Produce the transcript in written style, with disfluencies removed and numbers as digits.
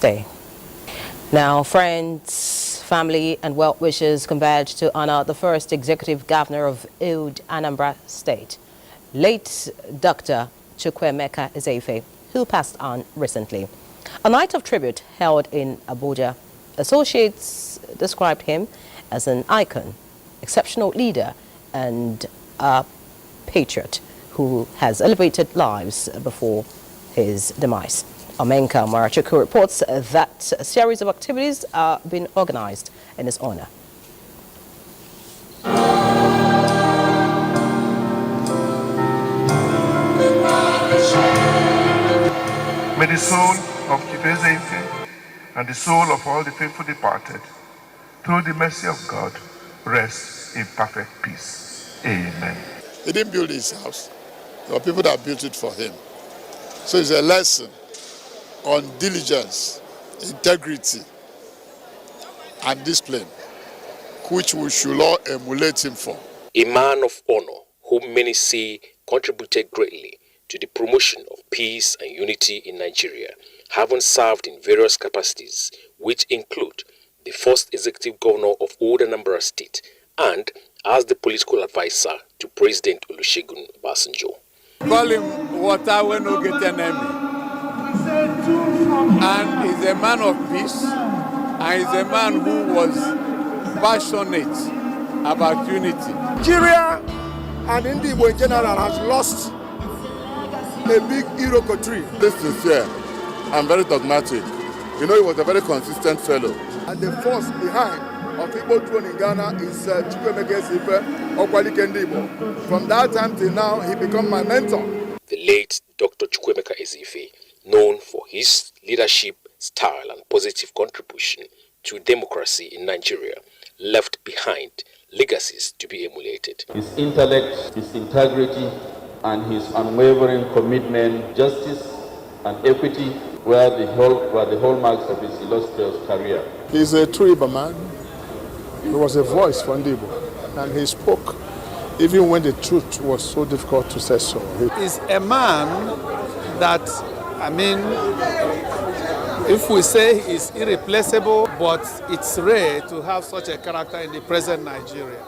Day. Now, friends, family and well-wishers converged to honor the first executive governor of old Anambra State, late Dr. Chukwuemeka Ezefe, who passed on recently. A night of tribute held in Abuja. Associates described him as an icon, exceptional leader, and a patriot who has elevated lives before his demise. Omenka Marachuku reports that a series of activities are being organized in his honor. May the soul of Chief Ezefe and the soul of all the faithful departed, through the mercy of God, rest in perfect peace. Amen. He didn't build his house. There were people that built it for him. So it's a lesson on diligence, integrity, and discipline, which we should all emulate him for. A man of honor whom many say contributed greatly to the promotion of peace and unity in Nigeria, having served in various capacities, which include the first executive governor of Old Anambra State and as the political advisor to President Olusegun Obasanjo. Call him water when no get enemy. And he's a man of peace, and he's a man who was passionate about unity. Nigeria and Igbo in general has lost a big hero country. This is sincere and very dogmatic. You know, he was a very consistent fellow. And the force behind of Igbo throne in Ghana is Chukwuemeka Ezefe Okwalike Igbo. From that time till now, he became my mentor. The late Dr. Chukwuemeka Ezefe, known for his leadership style and positive contribution to democracy in Nigeria, left behind legacies to be emulated. His intellect, his integrity, and his unwavering commitment, justice, and equity were the hallmarks of his illustrious career. He's a true Igbo man. He was a voice for Igbo, and he spoke even when the truth was so difficult to say so. He's a man that, I mean, if we say he's irreplaceable, but it's rare to have such a character in the present Nigeria.